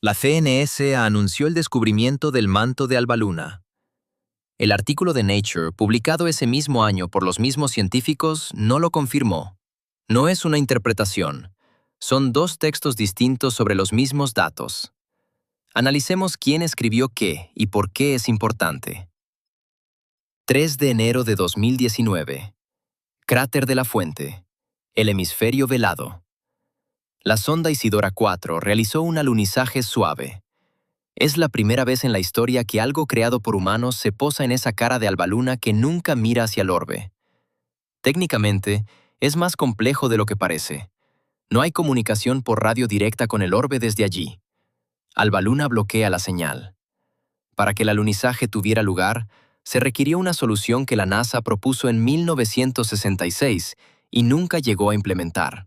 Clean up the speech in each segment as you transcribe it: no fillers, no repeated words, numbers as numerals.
La CNS anunció el descubrimiento del manto de Alba Luna. El artículo de Nature, publicado ese mismo año por los mismos científicos, no lo confirmó. No es una interpretación. Son dos textos distintos sobre los mismos datos. Analicemos quién escribió qué y por qué es importante. 3 de enero de 2019. Cráter de la Fuente. El hemisferio velado. La sonda Isidora 4 realizó un alunizaje suave. Es la primera vez en la historia que algo creado por humanos se posa en esa cara de albaluna que nunca mira hacia el orbe. Técnicamente, es más complejo de lo que parece. No hay comunicación por radio directa con el orbe desde allí. Albaluna bloquea la señal. Para que el alunizaje tuviera lugar, se requirió una solución que la NASA propuso en 1966 y nunca llegó a implementar.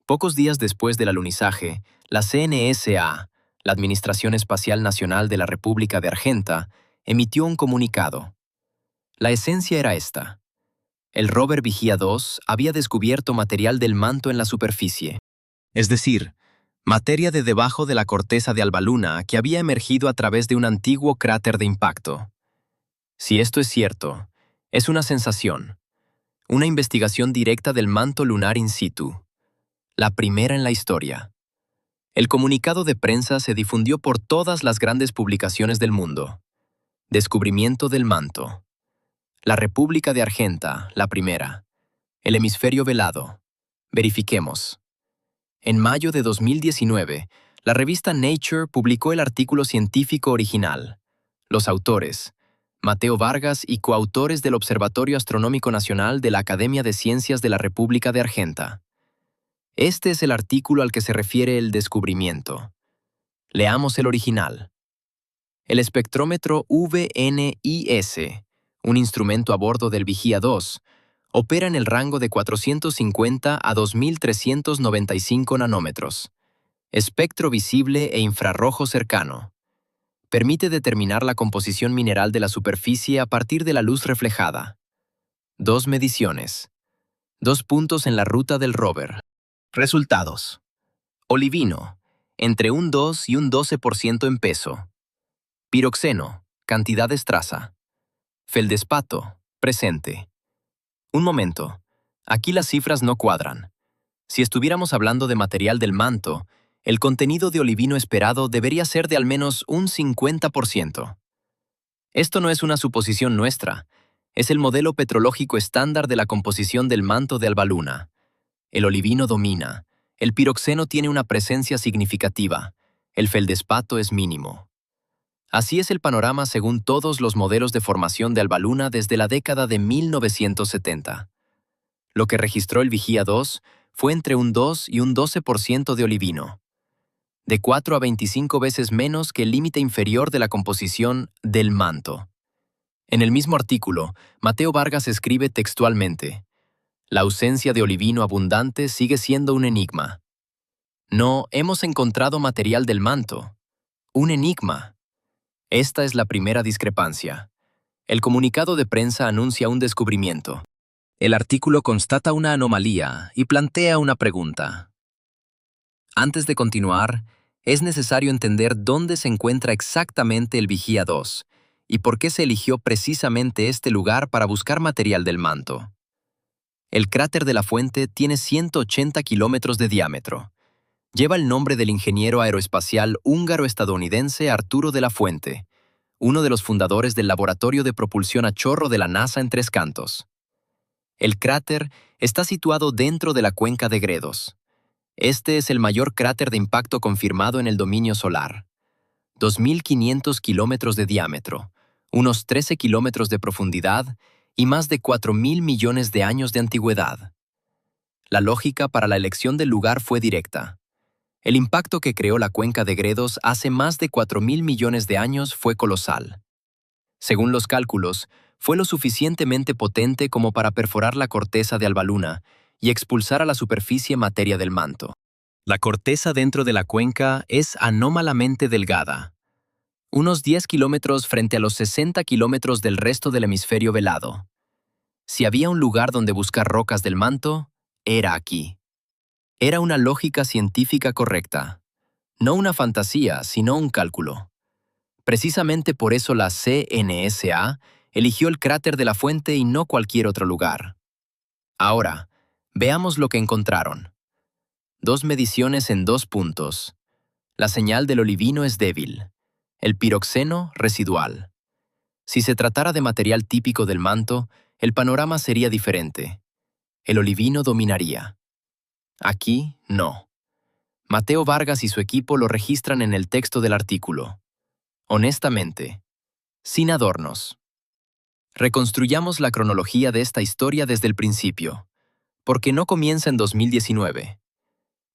Pocos días después del alunizaje, la CNSA, la Administración Espacial Nacional de la República de Argenta, emitió un comunicado. La esencia era esta. El rover Vigía 2 había descubierto material del manto en la superficie, es decir, materia de debajo de la corteza de Alba Luna que había emergido a través de un antiguo cráter de impacto. Si esto es cierto, es una sensación, una investigación directa del manto lunar in situ, la primera en la historia. El comunicado de prensa se difundió por todas las grandes publicaciones del mundo. Descubrimiento del manto. La República de Argenta, la primera. El hemisferio velado. Verifiquemos. En mayo de 2019, la revista Nature publicó el artículo científico original. Los autores, Mateo Vargas y coautores del Observatorio Astronómico Nacional de la Academia de Ciencias de la República de Argenta. Este es el artículo al que se refiere el descubrimiento. Leamos el original. El espectrómetro VNIS, un instrumento a bordo del Vigía 2, opera en el rango de 450 a 2395 nanómetros. Espectro visible e infrarrojo cercano. Permite determinar la composición mineral de la superficie a partir de la luz reflejada. 2 mediciones. 2 puntos en la ruta del rover. Resultados. Olivino, entre un 2 y un 12% en peso. Piroxeno, cantidad de traza. Feldespato, presente. Un momento, aquí las cifras no cuadran. Si estuviéramos hablando de material del manto, el contenido de olivino esperado debería ser de al menos un 50%. Esto no es una suposición nuestra, es el modelo petrológico estándar de la composición del manto de Alba Luna. El olivino domina, el piroxeno tiene una presencia significativa, el feldespato es mínimo. Así es el panorama según todos los modelos de formación de Alba Luna desde la década de 1970. Lo que registró el Vigía 2 fue entre un 2 y un 12% de olivino, de 4 a 25 veces menos que el límite inferior de la composición del manto. En el mismo artículo, Mateo Vargas escribe textualmente: la ausencia de olivino abundante sigue siendo un enigma. No hemos encontrado material del manto. Un enigma. Esta es la primera discrepancia. El comunicado de prensa anuncia un descubrimiento. El artículo constata una anomalía y plantea una pregunta. Antes de continuar, es necesario entender dónde se encuentra exactamente el Vigía 2 y por qué se eligió precisamente este lugar para buscar material del manto. El cráter de la Fuente tiene 180 kilómetros de diámetro. Lleva el nombre del ingeniero aeroespacial húngaro-estadounidense Arturo de la Fuente, uno de los fundadores del Laboratorio de Propulsión a Chorro de la NASA en Tres Cantos. El cráter está situado dentro de la cuenca de Gredos. Este es el mayor cráter de impacto confirmado en el dominio solar. 2.500 kilómetros de diámetro, unos 13 kilómetros de profundidad y más de 4.000 millones de años de antigüedad. La lógica para la elección del lugar fue directa. El impacto que creó la cuenca de Gredos hace más de 4.000 millones de años fue colosal. Según los cálculos, fue lo suficientemente potente como para perforar la corteza de Alba Luna y expulsar a la superficie materia del manto. La corteza dentro de la cuenca es anómalamente delgada, unos 10 kilómetros frente a los 60 kilómetros del resto del hemisferio velado. Si había un lugar donde buscar rocas del manto, era aquí. Era una lógica científica correcta. No una fantasía, sino un cálculo. Precisamente por eso la CNSA eligió el cráter de la fuente y no cualquier otro lugar. Ahora, veamos lo que encontraron. Dos mediciones en 2 puntos. La señal del olivino es débil. El piroxeno, residual. Si se tratara de material típico del manto, el panorama sería diferente. El olivino dominaría. Aquí, no. Mateo Vargas y su equipo lo registran en el texto del artículo. Honestamente, sin adornos. Reconstruyamos la cronología de esta historia desde el principio, porque no comienza en 2019.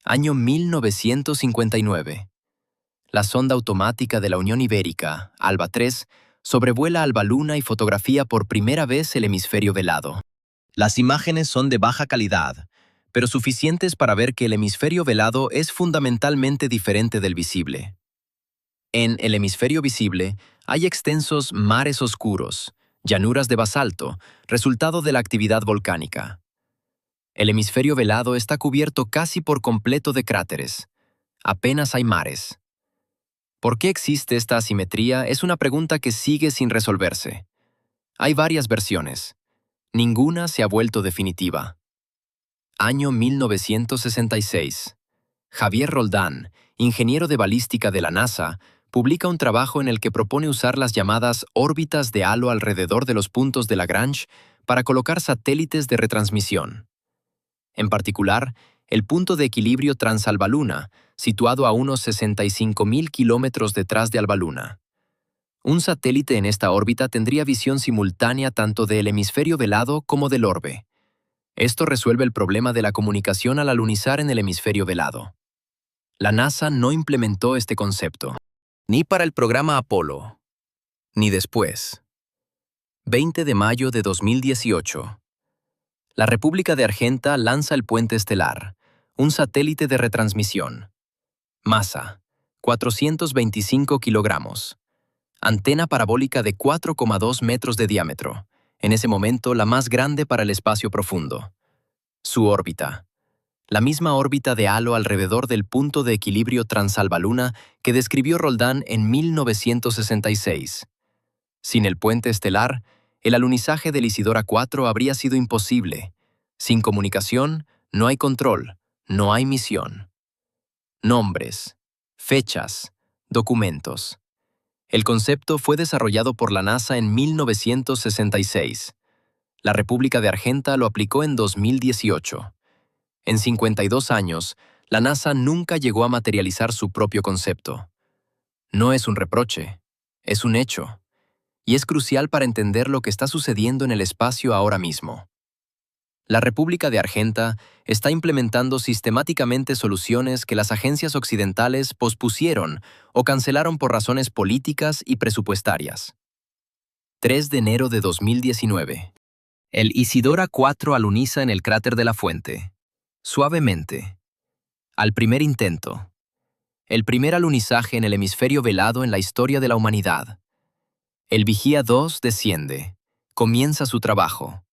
Año 1959. La sonda automática de la Unión Ibérica, ALBA 3, sobrevuela Alba Luna y fotografía por primera vez el hemisferio velado. Las imágenes son de baja calidad, pero suficientes para ver que el hemisferio velado es fundamentalmente diferente del visible. En el hemisferio visible hay extensos mares oscuros, llanuras de basalto, resultado de la actividad volcánica. El hemisferio velado está cubierto casi por completo de cráteres. Apenas hay mares. ¿Por qué existe esta asimetría? Es una pregunta que sigue sin resolverse. Hay varias versiones. Ninguna se ha vuelto definitiva. Año 1966. Javier Roldán, ingeniero de balística de la NASA, publica un trabajo en el que propone usar las llamadas órbitas de halo alrededor de los puntos de Lagrange para colocar satélites de retransmisión. En particular, el punto de equilibrio Transalba Luna, situado a unos 65.000 kilómetros detrás de Alba Luna. Un satélite en esta órbita tendría visión simultánea tanto del hemisferio velado como del orbe. Esto resuelve el problema de la comunicación al alunizar en el hemisferio velado. La NASA no implementó este concepto, ni para el programa Apolo, ni después. 20 de mayo de 2018. La República de Argenta lanza el Puente Estelar, un satélite de retransmisión. Masa, 425 kilogramos. Antena parabólica de 4,2 metros de diámetro, en ese momento la más grande para el espacio profundo. Su órbita. La misma órbita de halo alrededor del punto de equilibrio Transalba Luna que describió Roldán en 1966. Sin el puente estelar, el alunizaje del Isidora 4 habría sido imposible. Sin comunicación, no hay control, no hay misión. Nombres, fechas, documentos. El concepto fue desarrollado por la NASA en 1966. La República de Argenta lo aplicó en 2018. En 52 años, la NASA nunca llegó a materializar su propio concepto. No es un reproche, es un hecho. Y es crucial para entender lo que está sucediendo en el espacio ahora mismo. La República de Argenta está implementando sistemáticamente soluciones que las agencias occidentales pospusieron o cancelaron por razones políticas y presupuestarias. 3 de enero de 2019. El Isidora 4 aluniza en el cráter de la fuente. Suavemente. Al primer intento. El primer alunizaje en el hemisferio velado en la historia de la humanidad. El Vigía 2 desciende. Comienza su trabajo.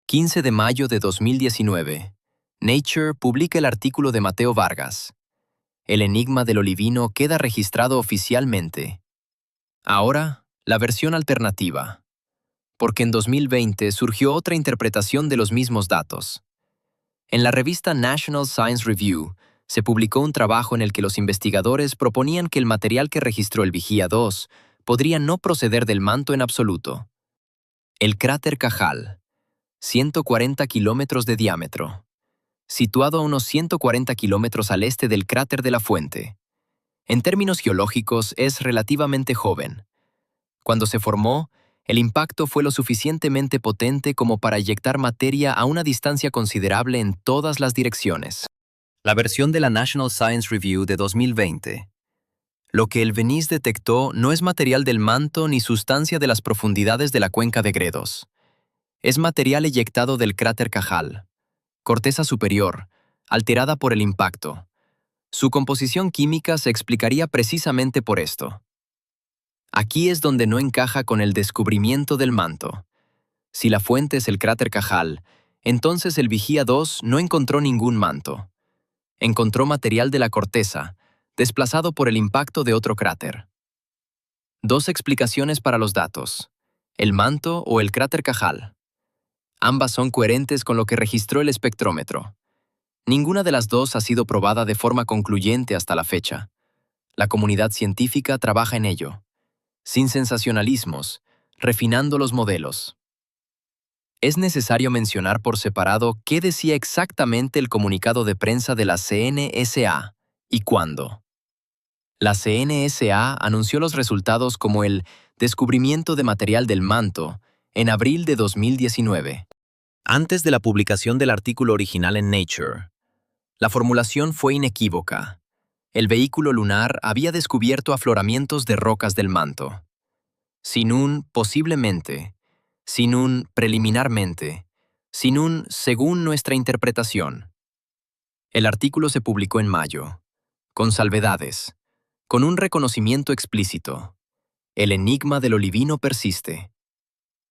15 de mayo de 2019. Nature publica el artículo de Mateo Vargas. El enigma del olivino queda registrado oficialmente. Ahora, la versión alternativa. Porque en 2020 surgió otra interpretación de los mismos datos. En la revista National Science Review, se publicó un trabajo en el que los investigadores proponían que el material que registró el Vigía 2 podría no proceder del manto en absoluto. El cráter Cajal, 140 kilómetros de diámetro, situado a unos 140 kilómetros al este del cráter de la fuente. En términos geológicos, es relativamente joven. Cuando se formó, el impacto fue lo suficientemente potente como para eyectar materia a una distancia considerable en todas las direcciones. La versión de la National Science Review de 2020. Lo que el VENIS detectó no es material del manto ni sustancia de las profundidades de la cuenca de Gredos. Es material eyectado del cráter Cajal. Corteza superior, alterada por el impacto. Su composición química se explicaría precisamente por esto. Aquí es donde no encaja con el descubrimiento del manto. Si la fuente es el cráter Cajal, entonces el Vigía 2 no encontró ningún manto. Encontró material de la corteza, desplazado por el impacto de otro cráter. Dos explicaciones para los datos: el manto o el cráter Cajal. Ambas son coherentes con lo que registró el espectrómetro. Ninguna de las dos ha sido probada de forma concluyente hasta la fecha. La comunidad científica trabaja en ello, sin sensacionalismos, refinando los modelos. Es necesario mencionar por separado qué decía exactamente el comunicado de prensa de la CNSA y cuándo. La CNSA anunció los resultados como el descubrimiento de material del manto en abril de 2019. Antes de la publicación del artículo original en Nature, la formulación fue inequívoca. El vehículo lunar había descubierto afloramientos de rocas del manto. Sin un posiblemente, sin un preliminarmente, sin un según nuestra interpretación. El artículo se publicó en mayo, con salvedades, con un reconocimiento explícito. El enigma del olivino persiste.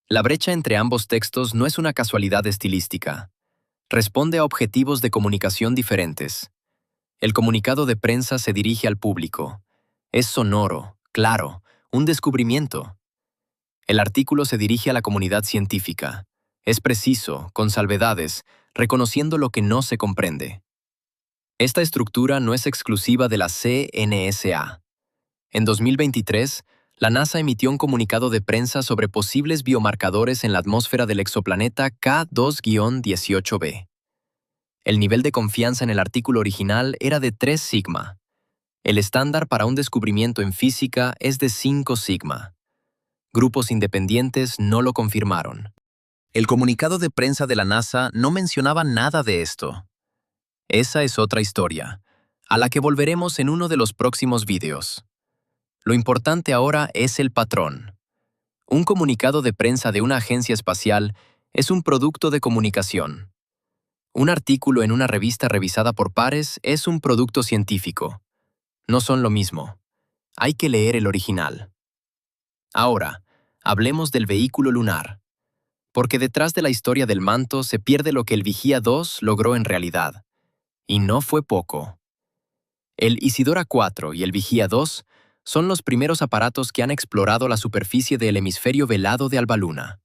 La brecha entre ambos textos no es una casualidad estilística. Responde a objetivos de comunicación diferentes. El comunicado de prensa se dirige al público. Es sonoro, claro, un descubrimiento. El artículo se dirige a la comunidad científica. Es preciso, con salvedades, reconociendo lo que no se comprende. Esta estructura no es exclusiva de la CNSA. En 2023, la NASA emitió un comunicado de prensa sobre posibles biomarcadores en la atmósfera del exoplaneta K2-18b. El nivel de confianza en el artículo original era de 3 sigma. El estándar para un descubrimiento en física es de 5 sigma. Grupos independientes no lo confirmaron. El comunicado de prensa de la NASA no mencionaba nada de esto. Esa es otra historia, a la que volveremos en uno de los próximos vídeos. Lo importante ahora es el patrón. Un comunicado de prensa de una agencia espacial es un producto de comunicación. Un artículo en una revista revisada por pares es un producto científico. No son lo mismo. Hay que leer el original. Ahora, hablemos del vehículo lunar. Porque detrás de la historia del manto se pierde lo que el Vigía 2 logró en realidad. Y no fue poco. El Isidora 4 y el Vigía 2 son los primeros aparatos que han explorado la superficie del hemisferio velado de Alba Luna.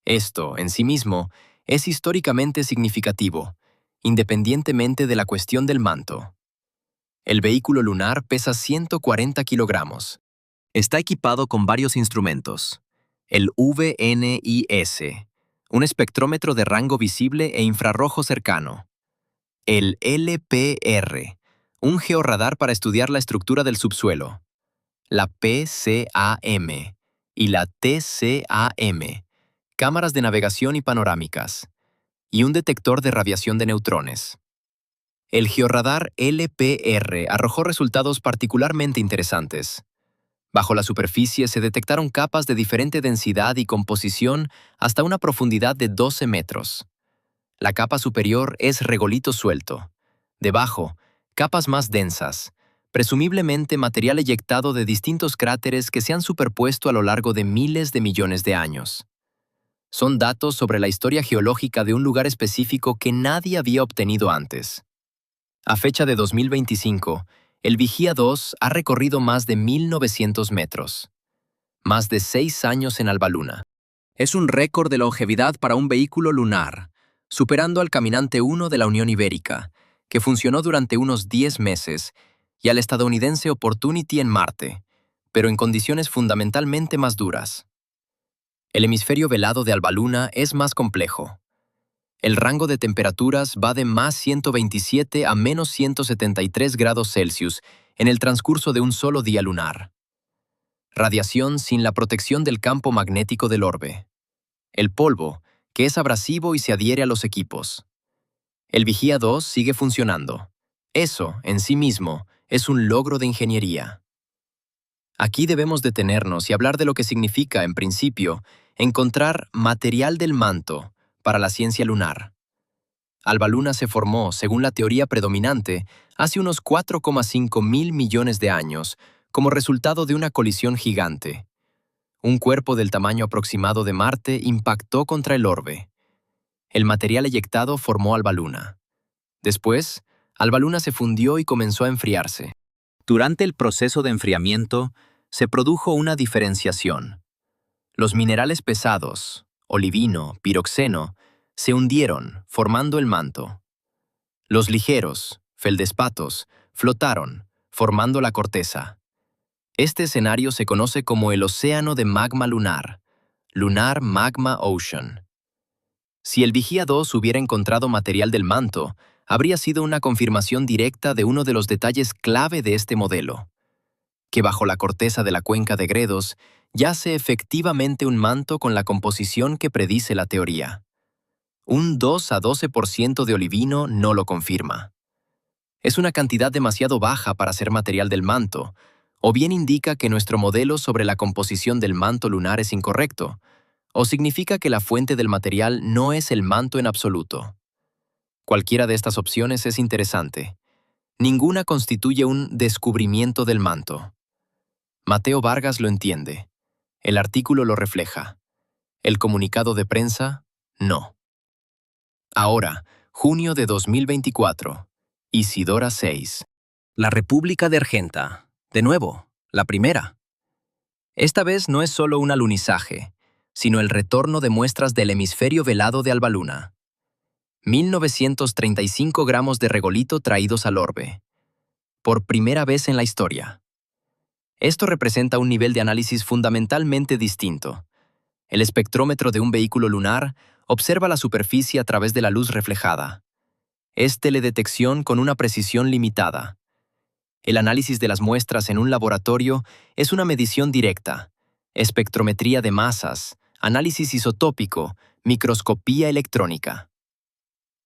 Esto, en sí mismo, es históricamente significativo, independientemente de la cuestión del manto. El vehículo lunar pesa 140 kilogramos. Está equipado con varios instrumentos. El VNIS, un espectrómetro de rango visible e infrarrojo cercano. El LPR, un georradar para estudiar la estructura del subsuelo. La PCAM y la TCAM, cámaras de navegación y panorámicas, y un detector de radiación de neutrones. El georradar LPR arrojó resultados particularmente interesantes. Bajo la superficie se detectaron capas de diferente densidad y composición hasta una profundidad de 12 metros. La capa superior es regolito suelto. Debajo, capas más densas, presumiblemente material eyectado de distintos cráteres que se han superpuesto a lo largo de miles de millones de años. Son datos sobre la historia geológica de un lugar específico que nadie había obtenido antes. A fecha de 2025, el Vigía 2 ha recorrido más de 1.900 metros. Más de 6 años en Alba Luna. Es un récord de longevidad para un vehículo lunar, superando al Caminante 1 de la Unión Ibérica, que funcionó durante unos 10 meses, y al estadounidense Opportunity en Marte, pero en condiciones fundamentalmente más duras. El hemisferio velado de Alba Luna es más complejo. El rango de temperaturas va de más 127 a menos 173 grados Celsius en el transcurso de un solo día lunar. Radiación sin la protección del campo magnético del orbe. El polvo, que es abrasivo y se adhiere a los equipos. El Vigía 2 sigue funcionando. Eso, en sí mismo, es un logro de ingeniería. Aquí debemos detenernos y hablar de lo que significa, en principio, encontrar material del manto para la ciencia lunar. Alba Luna se formó, según la teoría predominante, hace unos 4,5 mil millones de años, como resultado de una colisión gigante. Un cuerpo del tamaño aproximado de Marte impactó contra el orbe. El material eyectado formó Alba Luna. Después, Alba Luna se fundió y comenzó a enfriarse. Durante el proceso de enfriamiento, se produjo una diferenciación. Los minerales pesados, olivino, piroxeno, se hundieron, formando el manto. Los ligeros, feldespatos, flotaron, formando la corteza. Este escenario se conoce como el océano de magma lunar, Lunar Magma Ocean. Si el Vigía 2 hubiera encontrado material del manto, habría sido una confirmación directa de uno de los detalles clave de este modelo, que bajo la corteza de la cuenca de Gredos yace efectivamente un manto con la composición que predice la teoría. Un 2 a 12% de olivino no lo confirma. Es una cantidad demasiado baja para ser material del manto, o bien indica que nuestro modelo sobre la composición del manto lunar es incorrecto, o significa que la fuente del material no es el manto en absoluto. Cualquiera de estas opciones es interesante. Ninguna constituye un descubrimiento del manto. Mateo Vargas lo entiende. El artículo lo refleja. El comunicado de prensa, no. Ahora, junio de 2024. Isidora 6. La República de Argenta. De nuevo, la primera. Esta vez no es solo un alunizaje, sino el retorno de muestras del hemisferio velado de Albaluna. 1935 gramos de regolito traídos al orbe. Por primera vez en la historia. Esto representa un nivel de análisis fundamentalmente distinto. El espectrómetro de un vehículo lunar observa la superficie a través de la luz reflejada. Es teledetección con una precisión limitada. El análisis de las muestras en un laboratorio es una medición directa, espectrometría de masas, análisis isotópico, microscopía electrónica.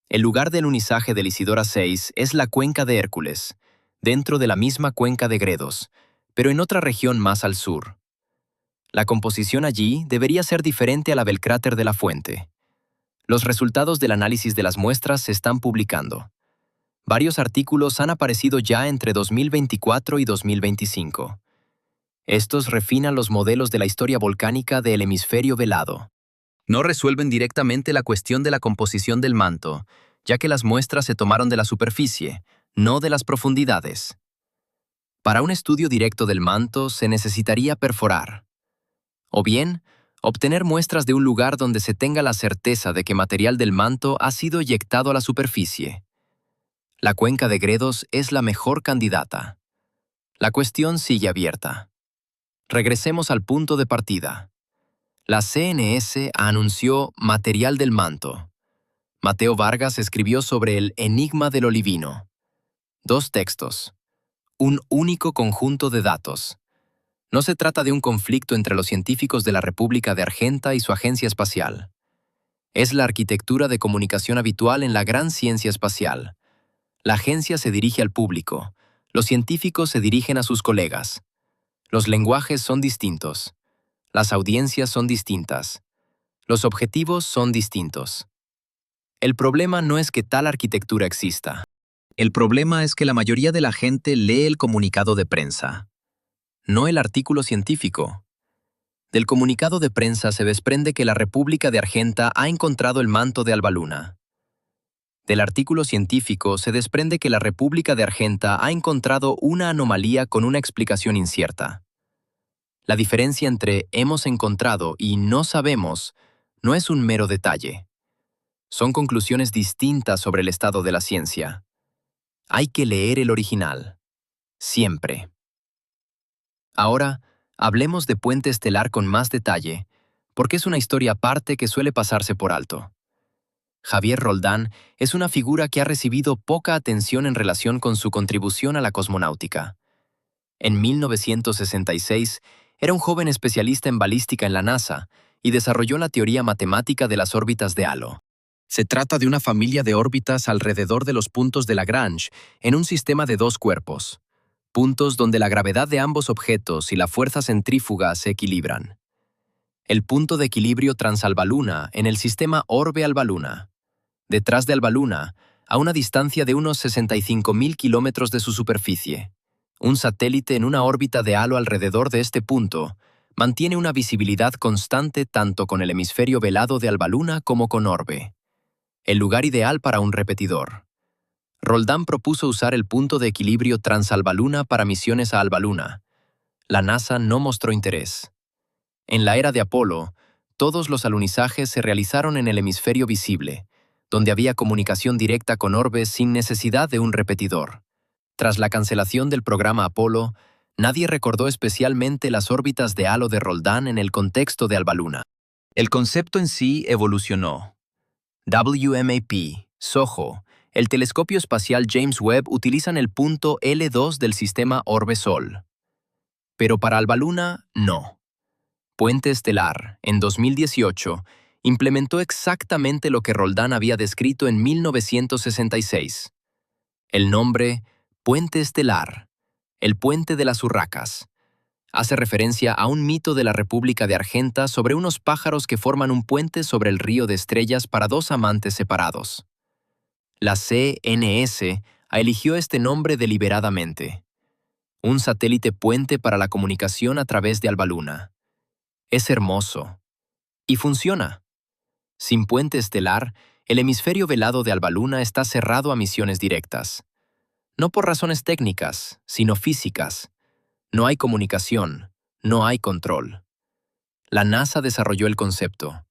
El lugar del alunizaje del Isidora 6 es la cuenca de Hércules, dentro de la misma cuenca de Gredos, pero en otra región más al sur. La composición allí debería ser diferente a la del cráter de la fuente. Los resultados del análisis de las muestras se están publicando. Varios artículos han aparecido ya entre 2024 y 2025. Estos refinan los modelos de la historia volcánica del hemisferio velado. No resuelven directamente la cuestión de la composición del manto, ya que las muestras se tomaron de la superficie, no de las profundidades. Para un estudio directo del manto se necesitaría perforar. O bien, obtener muestras de un lugar donde se tenga la certeza de que material del manto ha sido eyectado a la superficie. La cuenca de Gredos es la mejor candidata. La cuestión sigue abierta. Regresemos al punto de partida. La CNS anunció material del manto. Mateo Vargas escribió sobre el enigma del olivino. 2 textos. Un único conjunto de datos. No se trata de un conflicto entre los científicos de la República de Argenta y su agencia espacial. Es la arquitectura de comunicación habitual en la gran ciencia espacial. La agencia se dirige al público. Los científicos se dirigen a sus colegas. Los lenguajes son distintos. Las audiencias son distintas. Los objetivos son distintos. El problema no es que tal arquitectura exista. El problema es que la mayoría de la gente lee el comunicado de prensa, no el artículo científico. Del comunicado de prensa se desprende que la República de Argenta ha encontrado el manto de Albaluna. Del artículo científico se desprende que la República de Argenta ha encontrado una anomalía con una explicación incierta. La diferencia entre hemos encontrado y no sabemos no es un mero detalle. Son conclusiones distintas sobre el estado de la ciencia. Hay que leer el original. Siempre. Ahora, hablemos de Puente Estelar con más detalle, porque es una historia aparte que suele pasarse por alto. Javier Roldán es una figura que ha recibido poca atención en relación con su contribución a la cosmonáutica. En 1966, era un joven especialista en balística en la NASA y desarrolló la teoría matemática de las órbitas de halo. Se trata de una familia de órbitas alrededor de los puntos de Lagrange en un sistema de 2 cuerpos, puntos donde la gravedad de ambos objetos y la fuerza centrífuga se equilibran. El punto de equilibrio transalbaluna en el sistema Orbe-Albaluna. Detrás de Albaluna, a una distancia de unos 65.000 kilómetros de su superficie. Un satélite en una órbita de halo alrededor de este punto mantiene una visibilidad constante tanto con el hemisferio velado de Albaluna como con Orbe. El lugar ideal para un repetidor. Roldán propuso usar el punto de equilibrio Transalbaluna para misiones a Albaluna. La NASA no mostró interés. En la era de Apolo, todos los alunizajes se realizaron en el hemisferio visible, donde había comunicación directa con orbes sin necesidad de un repetidor. Tras la cancelación del programa Apolo, nadie recordó especialmente las órbitas de halo de Roldán en el contexto de Albaluna. El concepto en sí evolucionó. WMAP, SOHO, el telescopio espacial James Webb utilizan el punto L2 del sistema Orbe-Sol. Pero para Albaluna, no. Puente Estelar, en 2018, implementó exactamente lo que Roldán había descrito en 1966. El nombre Puente Estelar, el Puente de las Urracas, hace referencia a un mito de la República de Argenta sobre unos pájaros que forman un puente sobre el río de estrellas para dos amantes separados. La CNS eligió este nombre deliberadamente. Un satélite puente para la comunicación a través de Albaluna. Es hermoso. Y funciona. Sin puente estelar, el hemisferio velado de Albaluna está cerrado a misiones directas. No por razones técnicas, sino físicas. No hay comunicación, no hay control. La NASA desarrolló el concepto.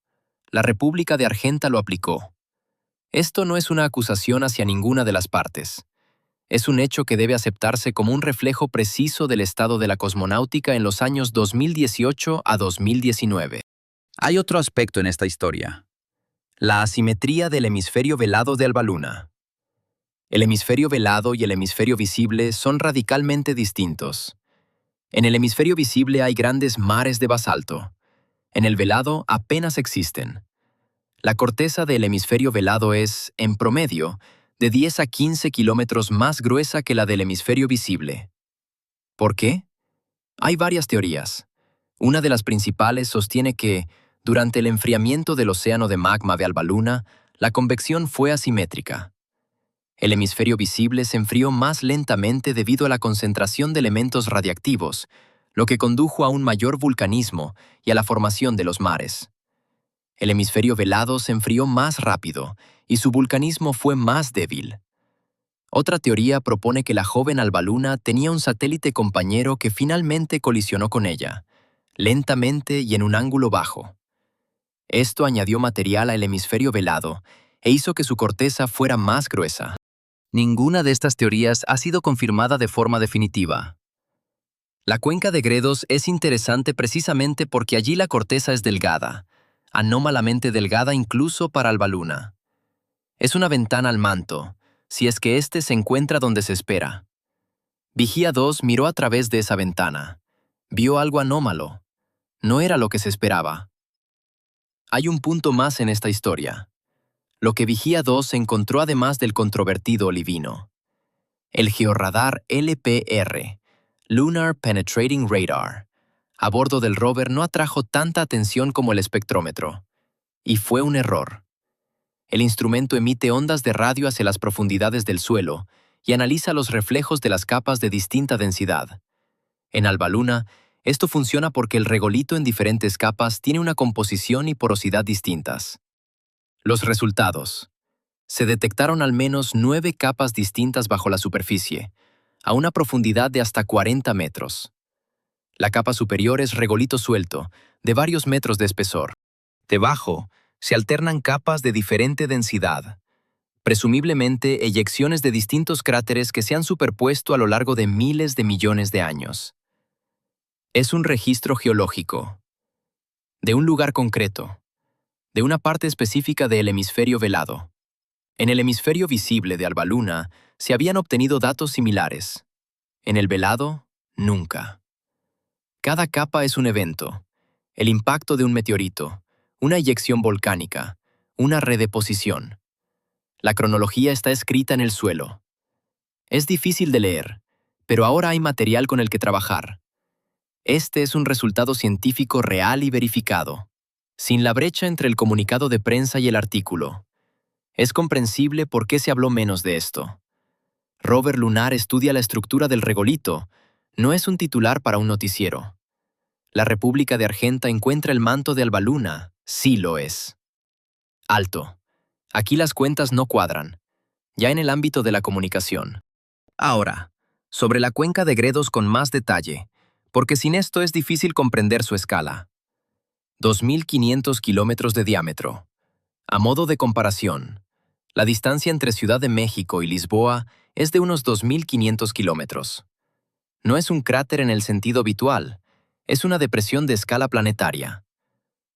La República de Argenta lo aplicó. Esto no es una acusación hacia ninguna de las partes. Es un hecho que debe aceptarse como un reflejo preciso del estado de la cosmonáutica en los años 2018 a 2019. Hay otro aspecto en esta historia. La asimetría del hemisferio velado de Albaluna. El hemisferio velado y el hemisferio visible son radicalmente distintos. En el hemisferio visible hay grandes mares de basalto. En el velado apenas existen. La corteza del hemisferio velado es, en promedio, de 10 a 15 kilómetros más gruesa que la del hemisferio visible. ¿Por qué? Hay varias teorías. Una de las principales sostiene que, durante el enfriamiento del océano de magma de Albaluna, la convección fue asimétrica. El hemisferio visible se enfrió más lentamente debido a la concentración de elementos radiactivos, lo que condujo a un mayor vulcanismo y a la formación de los mares. El hemisferio velado se enfrió más rápido y su vulcanismo fue más débil. Otra teoría propone que la joven Albaluna tenía un satélite compañero que finalmente colisionó con ella, lentamente y en un ángulo bajo. Esto añadió material al hemisferio velado e hizo que su corteza fuera más gruesa. Ninguna de estas teorías ha sido confirmada de forma definitiva. La cuenca de Gredos es interesante precisamente porque allí la corteza es delgada, anómalamente delgada incluso para Albaluna. Es una ventana al manto, si es que éste se encuentra donde se espera. Vigía 2 miró a través de esa ventana. Vio algo anómalo. No era lo que se esperaba. Hay un punto más en esta historia. Lo que Vigía 2 encontró además del controvertido olivino. El georradar LPR, Lunar Penetrating Radar, a bordo del rover no atrajo tanta atención como el espectrómetro. Y fue un error. El instrumento emite ondas de radio hacia las profundidades del suelo y analiza los reflejos de las capas de distinta densidad. En Albaluna, esto funciona porque el regolito en diferentes capas tiene una composición y porosidad distintas. Los resultados. Se detectaron al menos 9 capas distintas bajo la superficie, a una profundidad de hasta 40 metros. La capa superior es regolito suelto, de varios metros de espesor. Debajo, se alternan capas de diferente densidad, presumiblemente eyecciones de distintos cráteres que se han superpuesto a lo largo de miles de millones de años. Es un registro geológico, de un lugar concreto, de una parte específica del hemisferio velado. En el hemisferio visible de Albaluna se habían obtenido datos similares. En el velado, nunca. Cada capa es un evento, el impacto de un meteorito, una eyección volcánica, una redeposición. La cronología está escrita en el suelo. Es difícil de leer, pero ahora hay material con el que trabajar. Este es un resultado científico real y verificado, sin la brecha entre el comunicado de prensa y el artículo. Es comprensible por qué se habló menos de esto. Rover lunar estudia la estructura del regolito. No es un titular para un noticiero. La República de Argenta encuentra el manto de Albaluna. Sí lo es. Alto. Aquí las cuentas no cuadran. ya en el ámbito de la comunicación. Ahora, sobre la cuenca de Gredos con más detalle, porque sin esto es difícil comprender su escala. 2.500 kilómetros de diámetro. A modo de comparación, la distancia entre Ciudad de México y Lisboa es de unos 2.500 kilómetros. No es un cráter en el sentido habitual, es una depresión de escala planetaria.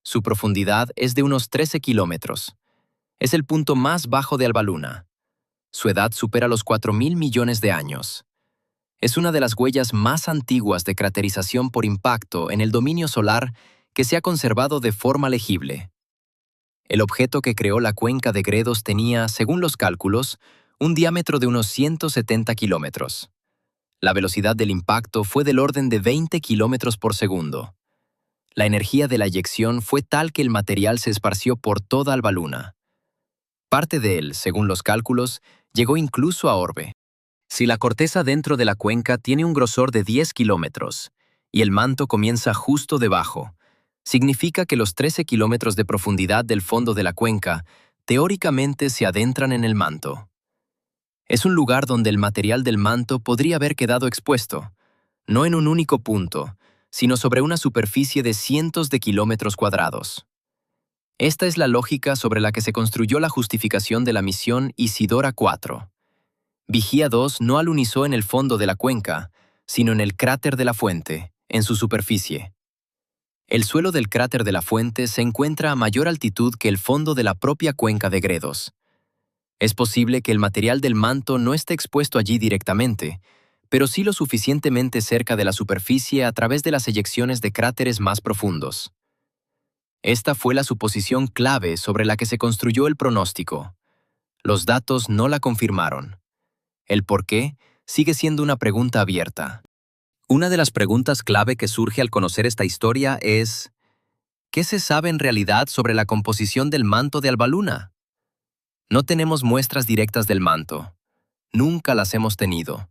Su profundidad es de unos 13 kilómetros. Es el punto más bajo de Alba Luna. Su edad supera los 4.000 millones de años. Es una de las huellas más antiguas de craterización por impacto en el dominio solar que se ha conservado de forma legible. El objeto que creó la cuenca de Gredos tenía, según los cálculos, un diámetro de unos 170 kilómetros. La velocidad del impacto fue del orden de 20 kilómetros por segundo. La energía de la eyección fue tal que el material se esparció por toda Alba Luna. Parte de él, según los cálculos, llegó incluso a Orbe. Si la corteza dentro de la cuenca tiene un grosor de 10 kilómetros y el manto comienza justo debajo, significa que los 13 kilómetros de profundidad del fondo de la cuenca teóricamente se adentran en el manto. Es un lugar donde el material del manto podría haber quedado expuesto, no en un único punto, sino sobre una superficie de cientos de kilómetros cuadrados. Esta es la lógica sobre la que se construyó la justificación de la misión Isidora 4. Vigía 2 no alunizó en el fondo de la cuenca, sino en el cráter de la fuente, en su superficie. El suelo del cráter de la fuente se encuentra a mayor altitud que el fondo de la propia cuenca de Gredos. Es posible que el material del manto no esté expuesto allí directamente, pero sí lo suficientemente cerca de la superficie a través de las eyecciones de cráteres más profundos. Esta fue la suposición clave sobre la que se construyó el pronóstico. Los datos no la confirmaron. El por qué sigue siendo una pregunta abierta. Una de las preguntas clave que surge al conocer esta historia es: ¿qué se sabe en realidad sobre la composición del manto de Alba Luna? No tenemos muestras directas del manto. Nunca las hemos tenido.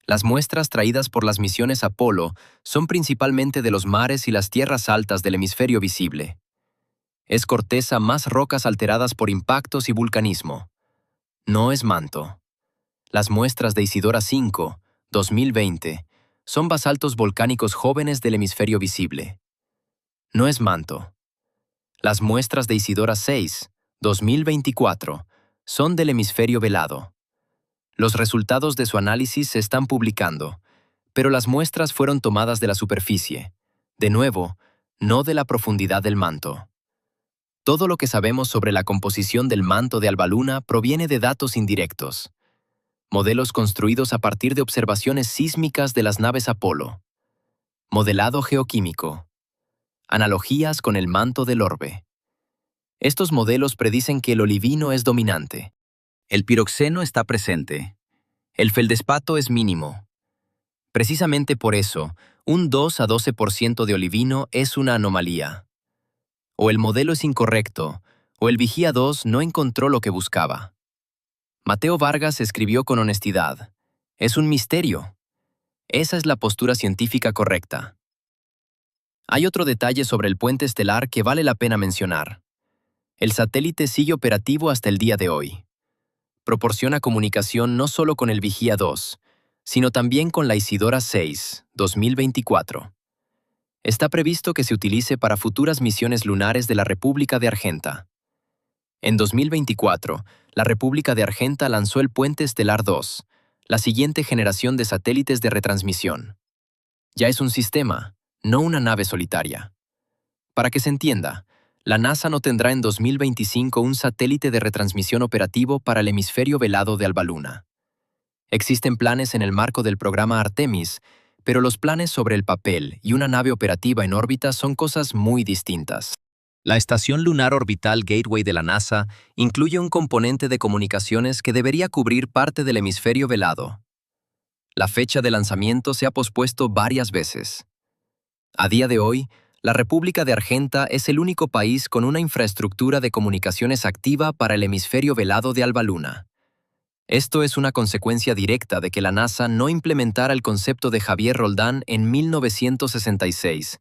Las muestras traídas por las misiones Apolo son principalmente de los mares y las tierras altas del hemisferio visible. Es corteza más rocas alteradas por impactos y vulcanismo. No es manto. Las muestras de Isidora 5, 2020, son basaltos volcánicos jóvenes del hemisferio visible. No es manto. Las muestras de Isidora 6, 2024, son del hemisferio velado. Los resultados de su análisis se están publicando, pero las muestras fueron tomadas de la superficie. De nuevo, no de la profundidad del manto. Todo lo que sabemos sobre la composición del manto de Alba Luna proviene de datos indirectos. Modelos construidos a partir de observaciones sísmicas de las naves Apolo. Modelado geoquímico. Analogías con el manto del orbe. Estos modelos predicen que el olivino es dominante. El piroxeno está presente. El feldespato es mínimo. Precisamente por eso, un 2 a 12% de olivino es una anomalía. O el modelo es incorrecto, o el Vigía 2 no encontró lo que buscaba. Mateo Vargas escribió con honestidad: es un misterio. Esa es la postura científica correcta. Hay otro detalle sobre el puente estelar que vale la pena mencionar. El satélite sigue operativo hasta el día de hoy. Proporciona comunicación no solo con el Vigía 2, sino también con la Isidora 6, 2024. Está previsto que se utilice para futuras misiones lunares de la República de Argenta. En 2024, la República de Argenta lanzó el Puente Estelar 2, la siguiente generación de satélites de retransmisión. Ya es un sistema, no una nave solitaria. Para que se entienda, la NASA no tendrá en 2025 un satélite de retransmisión operativo para el hemisferio velado de Alba Luna. Existen planes en el marco del programa Artemis, pero los planes sobre el papel y una nave operativa en órbita son cosas muy distintas. La Estación Lunar Orbital Gateway de la NASA incluye un componente de comunicaciones que debería cubrir parte del hemisferio velado. La fecha de lanzamiento se ha pospuesto varias veces. A día de hoy, la República de Argenta es el único país con una infraestructura de comunicaciones activa para el hemisferio velado de Alba Luna. Esto es una consecuencia directa de que la NASA no implementara el concepto de Javier Roldán en 1966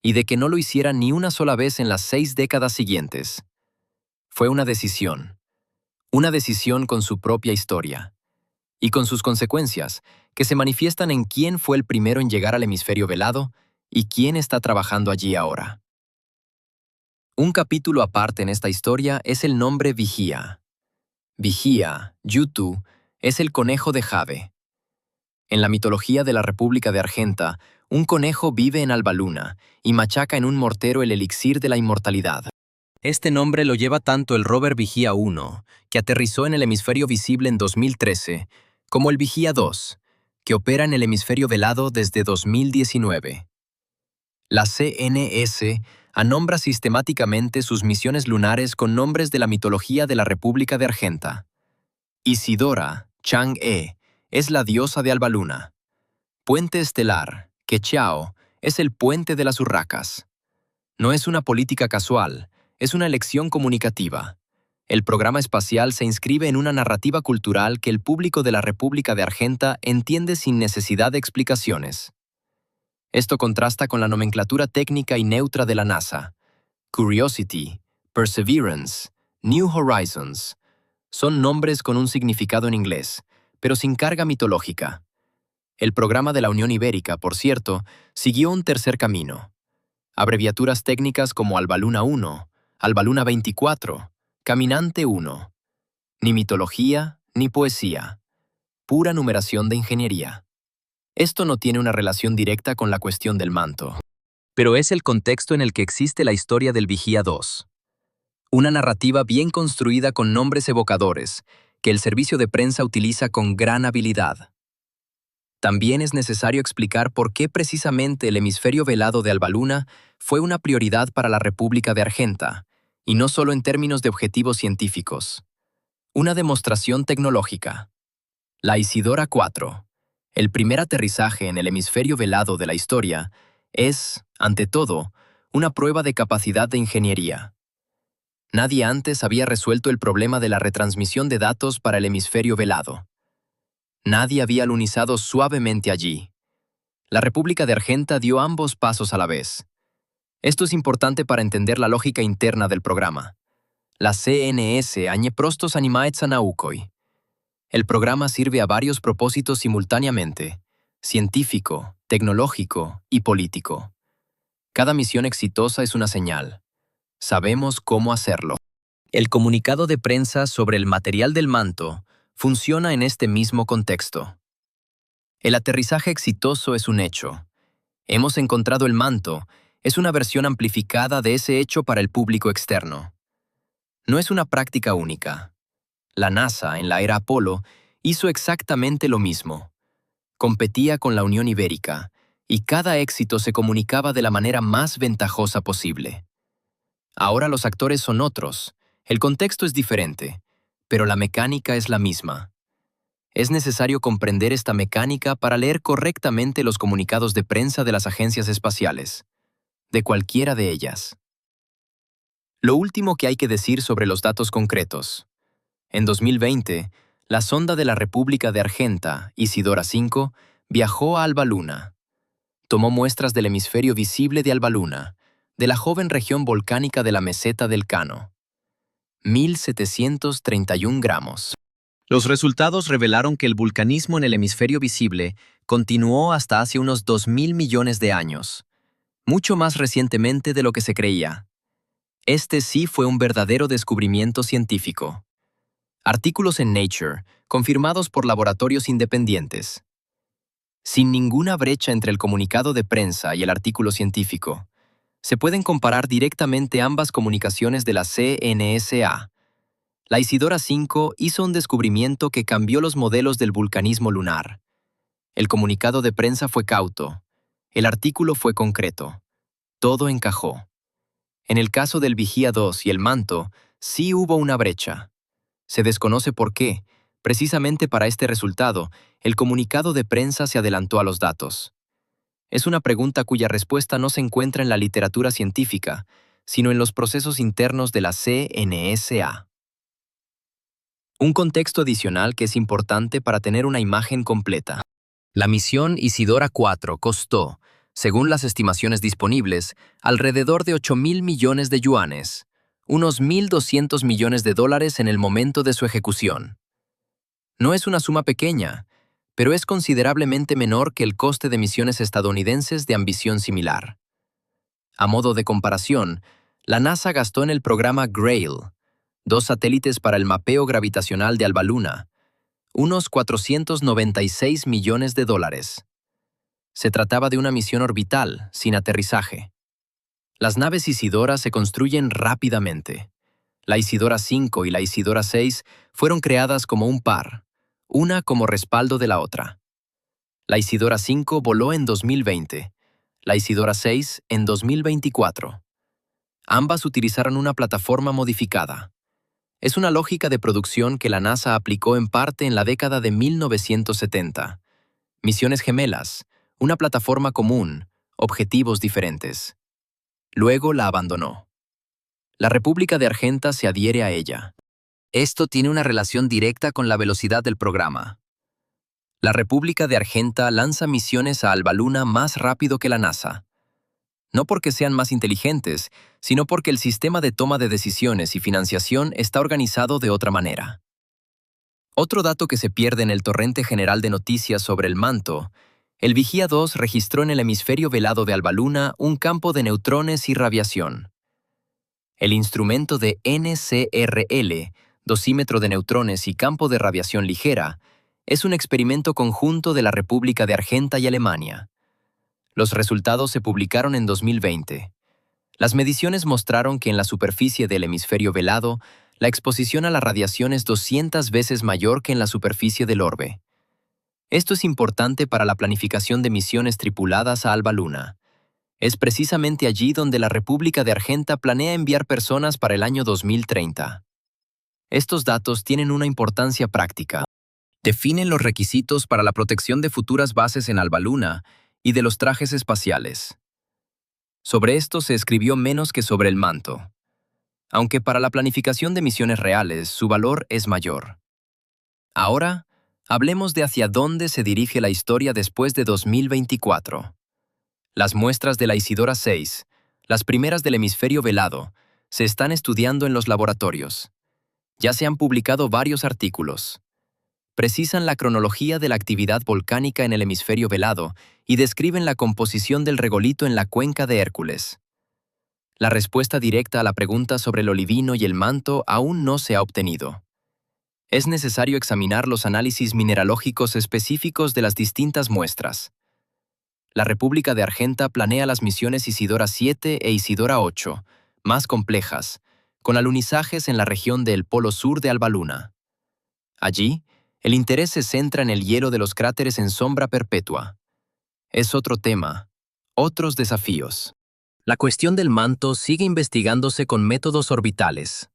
y de que no lo hiciera ni una sola vez en las 6 décadas siguientes. Fue una decisión Una decisión con su propia historia y con sus consecuencias, que se manifiestan en quién fue el primero en llegar al hemisferio velado y quién está trabajando allí ahora. Un capítulo aparte en esta historia es el nombre Vigía. Vigía, Yutu, es el conejo de Jave. En la mitología de la República de Argenta, un conejo vive en Albaluna y machaca en un mortero el elixir de la inmortalidad. Este nombre lo lleva tanto el rover Vigía 1, que aterrizó en el hemisferio visible en 2013, como el Vigía 2, que opera en el hemisferio velado desde 2019. La CNS anombra sistemáticamente sus misiones lunares con nombres de la mitología de la República de Argenta. Isidora, Chang'e, es la diosa de Albaluna. Puente estelar, Quechao, es el puente de las urracas. No es una política casual, es una elección comunicativa. El programa espacial se inscribe en una narrativa cultural que el público de la República de Argenta entiende sin necesidad de explicaciones. Esto contrasta con la nomenclatura técnica y neutra de la NASA. Curiosity, Perseverance, New Horizons. Son nombres con un significado en inglés, pero sin carga mitológica. El programa de la Unión Ibérica, por cierto, siguió un tercer camino. Abreviaturas técnicas como Albaluna 1, Albaluna 24, Caminante 1. Ni mitología, ni poesía. Pura numeración de ingeniería. Esto no tiene una relación directa con la cuestión del manto, pero es el contexto en el que existe la historia del Vigía 2. Una narrativa bien construida con nombres evocadores, que el servicio de prensa utiliza con gran habilidad. También es necesario explicar por qué precisamente el hemisferio velado de Albaluna fue una prioridad para la República de Argenta, y no solo en términos de objetivos científicos. Una demostración tecnológica. La Isidora 4. El primer aterrizaje en el hemisferio velado de la historia es, ante todo, una prueba de capacidad de ingeniería. Nadie antes había resuelto el problema de la retransmisión de datos para el hemisferio velado. Nadie había alunizado suavemente allí. La República de Argenta dio ambos pasos a la vez. Esto es importante para entender la lógica interna del programa. La CNS añe prostos animaets anaukoi. El programa sirve a varios propósitos simultáneamente: científico, tecnológico y político. Cada misión exitosa es una señal. Sabemos cómo hacerlo. El comunicado de prensa sobre el material del manto funciona en este mismo contexto. El aterrizaje exitoso es un hecho. Hemos encontrado el manto, es una versión amplificada de ese hecho para el público externo. No es una práctica única. La NASA, en la era Apolo, hizo exactamente lo mismo. Competía con la Unión Ibérica, y cada éxito se comunicaba de la manera más ventajosa posible. Ahora los actores son otros, el contexto es diferente, pero la mecánica es la misma. Es necesario comprender esta mecánica para leer correctamente los comunicados de prensa de las agencias espaciales, de cualquiera de ellas. Lo último que hay que decir sobre los datos concretos. En 2020, la sonda de la República de Argenta, Isidora 5, viajó a Albaluna. Tomó muestras del hemisferio visible de Albaluna, de la joven región volcánica de la meseta del Cano. 1.731 gramos. Los resultados revelaron que el vulcanismo en el hemisferio visible continuó hasta hace unos 2.000 millones de años, mucho más recientemente de lo que se creía. Este sí fue un verdadero descubrimiento científico. Artículos en Nature, confirmados por laboratorios independientes. Sin ninguna brecha entre el comunicado de prensa y el artículo científico, se pueden comparar directamente ambas comunicaciones de la CNSA. La Isidora 5 hizo un descubrimiento que cambió los modelos del vulcanismo lunar. El comunicado de prensa fue cauto. El artículo fue concreto. Todo encajó. En el caso del Vigía 2 y el manto, sí hubo una brecha. Se desconoce por qué. Precisamente para este resultado, el comunicado de prensa se adelantó a los datos. Es una pregunta cuya respuesta no se encuentra en la literatura científica, sino en los procesos internos de la CNSA. Un contexto adicional que es importante para tener una imagen completa. La misión Isidora 4 costó, según las estimaciones disponibles, alrededor de 8.000 millones de yuanes, unos 1.200 millones de dólares en el momento de su ejecución. No es una suma pequeña, pero es considerablemente menor que el coste de misiones estadounidenses de ambición similar. A modo de comparación, la NASA gastó en el programa GRAIL, 2 satélites para el mapeo gravitacional de Alba Luna, unos 496 millones de dólares. Se trataba de una misión orbital, sin aterrizaje. Las naves Isidora se construyen rápidamente. La Isidora 5 y la Isidora 6 fueron creadas como un par, una como respaldo de la otra. La Isidora 5 voló en 2020, la Isidora 6 en 2024. Ambas utilizaron una plataforma modificada. Es una lógica de producción que la NASA aplicó en parte en la década de 1970. Misiones gemelas, una plataforma común, objetivos diferentes. Luego la abandonó. La República de Argenta se adhiere a ella. Esto tiene una relación directa con la velocidad del programa. La República de Argenta lanza misiones a Alba Luna más rápido que la NASA. No porque sean más inteligentes, sino porque el sistema de toma de decisiones y financiación está organizado de otra manera. Otro dato que se pierde en el torrente general de noticias sobre el manto: el Vigía 2 registró en el hemisferio velado de Alba Luna un campo de neutrones y radiación. El instrumento de NCRL, dosímetro de neutrones y campo de radiación ligera, es un experimento conjunto de la República de Argenta y Alemania. Los resultados se publicaron en 2020. Las mediciones mostraron que en la superficie del hemisferio velado, la exposición a la radiación es 200 veces mayor que en la superficie del orbe. Esto es importante para la planificación de misiones tripuladas a Alba Luna. Es precisamente allí donde la República de Argenta planea enviar personas para el año 2030. Estos datos tienen una importancia práctica. Definen los requisitos para la protección de futuras bases en Alba Luna y de los trajes espaciales. Sobre esto se escribió menos que sobre el manto, aunque para la planificación de misiones reales su valor es mayor. Ahora, hablemos de hacia dónde se dirige la historia después de 2024. Las muestras de la Isidora 6, las primeras del hemisferio velado, se están estudiando en los laboratorios. Ya se han publicado varios artículos. Precisan la cronología de la actividad volcánica en el hemisferio velado y describen la composición del regolito en la cuenca de Hércules. La respuesta directa a la pregunta sobre el olivino y el manto aún no se ha obtenido. Es necesario examinar los análisis mineralógicos específicos de las distintas muestras. La República de Argenta planea las misiones Isidora 7 e Isidora 8, más complejas, con alunizajes en la región del Polo Sur de Alba Luna. Allí, el interés se centra en el hielo de los cráteres en sombra perpetua. Es otro tema, otros desafíos. La cuestión del manto sigue investigándose con métodos orbitales.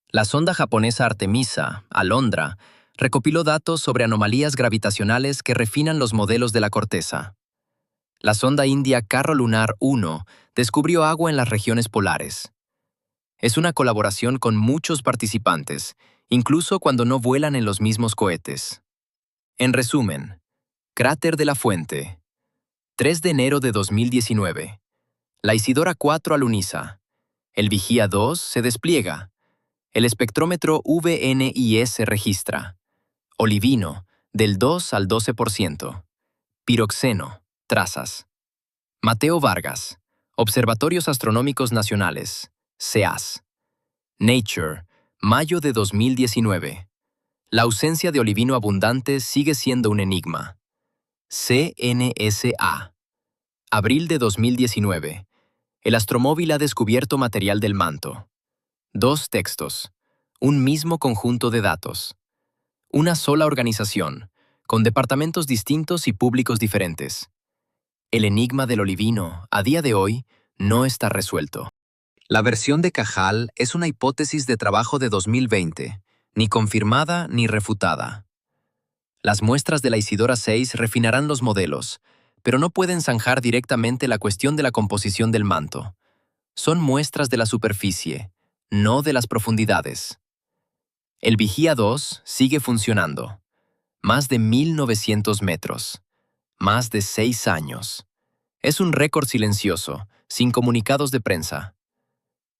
La sonda japonesa Artemisa, Alondra, recopiló datos sobre anomalías gravitacionales que refinan los modelos de la corteza. La sonda india Carro Lunar 1 descubrió agua en las regiones polares. Es una colaboración con muchos participantes, incluso cuando no vuelan en los mismos cohetes. En resumen, cráter de la fuente. 3 de enero de 2019. La Isidora 4 aluniza. El Vigía 2 se despliega. El espectrómetro VNIS registra. Olivino, del 2 al 12%. Piroxeno, trazas. Mateo Vargas, Observatorios Astronómicos Nacionales, CEAS. Nature, mayo de 2019. La ausencia de olivino abundante sigue siendo un enigma. CNSA. Abril de 2019. El astromóvil ha descubierto material del manto. 2 textos. Un mismo conjunto de datos. Una sola organización, con departamentos distintos y públicos diferentes. El enigma del olivino, a día de hoy, no está resuelto. La versión de Cajal es una hipótesis de trabajo de 2020, ni confirmada ni refutada. Las muestras de la Isidora 6 refinarán los modelos, pero no pueden zanjar directamente la cuestión de la composición del manto. Son muestras de la superficie, no de las profundidades. El Vigía 2 sigue funcionando. Más de 1.900 metros. Más de 6 años. Es un récord silencioso, sin comunicados de prensa.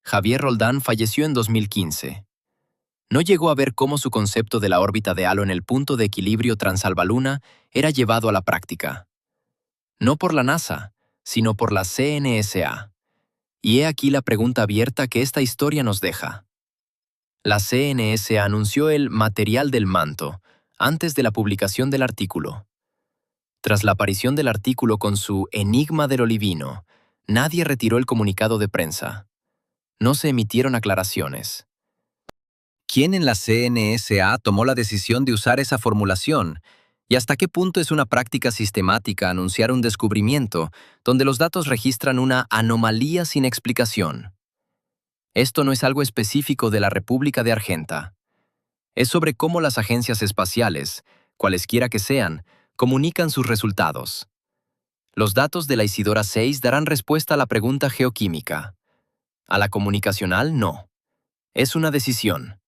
Javier Roldán falleció en 2015. No llegó a ver cómo su concepto de la órbita de halo en el punto de equilibrio transalbaluna era llevado a la práctica. No por la NASA, sino por la CNSA. Y he aquí la pregunta abierta que esta historia nos deja. La CNSA anunció el material del manto antes de la publicación del artículo. Tras la aparición del artículo con su Enigma del Olivino, nadie retiró el comunicado de prensa. No se emitieron aclaraciones. ¿Quién en la CNSA tomó la decisión de usar esa formulación? ¿Y hasta qué punto es una práctica sistemática anunciar un descubrimiento donde los datos registran una anomalía sin explicación? Esto no es algo específico de la República de Argenta. Es sobre cómo las agencias espaciales, cualesquiera que sean, comunican sus resultados. Los datos de la Isidora 6 darán respuesta a la pregunta geoquímica. A la comunicacional, no. Es una decisión.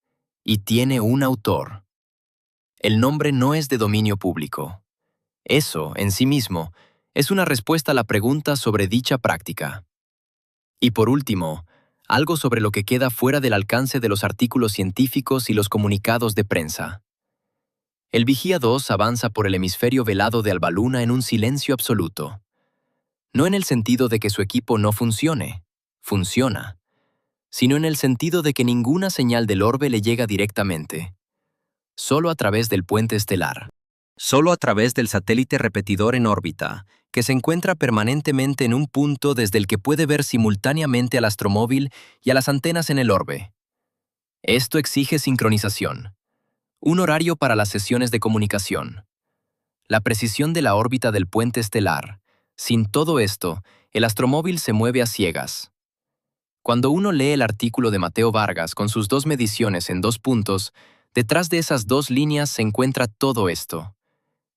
Y tiene un autor. El nombre no es de dominio público. Eso, en sí mismo, es una respuesta a la pregunta sobre dicha práctica. Y por último, algo sobre lo que queda fuera del alcance de los artículos científicos y los comunicados de prensa. El Vigía 2 avanza por el hemisferio velado de Albaluna en un silencio absoluto. No en el sentido de que su equipo no funcione, funciona, sino en el sentido de que ninguna señal del orbe le llega directamente. Solo a través del puente estelar. Solo a través del satélite repetidor en órbita, que se encuentra permanentemente en un punto desde el que puede ver simultáneamente al astromóvil y a las antenas en el orbe. Esto exige sincronización. Un horario para las sesiones de comunicación. La precisión de la órbita del puente estelar. Sin todo esto, el astromóvil se mueve a ciegas. Cuando uno lee el artículo de Mateo Vargas con sus 2 mediciones en 2 puntos, detrás de esas 2 líneas se encuentra todo esto.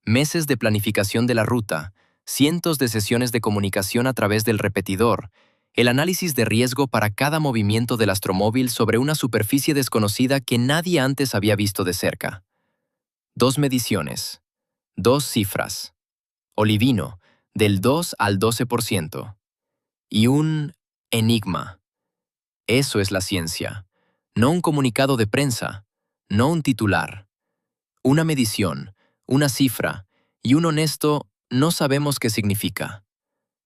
Meses de planificación de la ruta, cientos de sesiones de comunicación a través del repetidor, el análisis de riesgo para cada movimiento del astromóvil sobre una superficie desconocida que nadie antes había visto de cerca. 2 mediciones, 2 cifras. Olivino, del 2 al 12%. Y un enigma. Eso es la ciencia. No un comunicado de prensa, no un titular. Una medición, una cifra y un honesto no sabemos qué significa.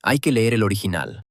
Hay que leer el original.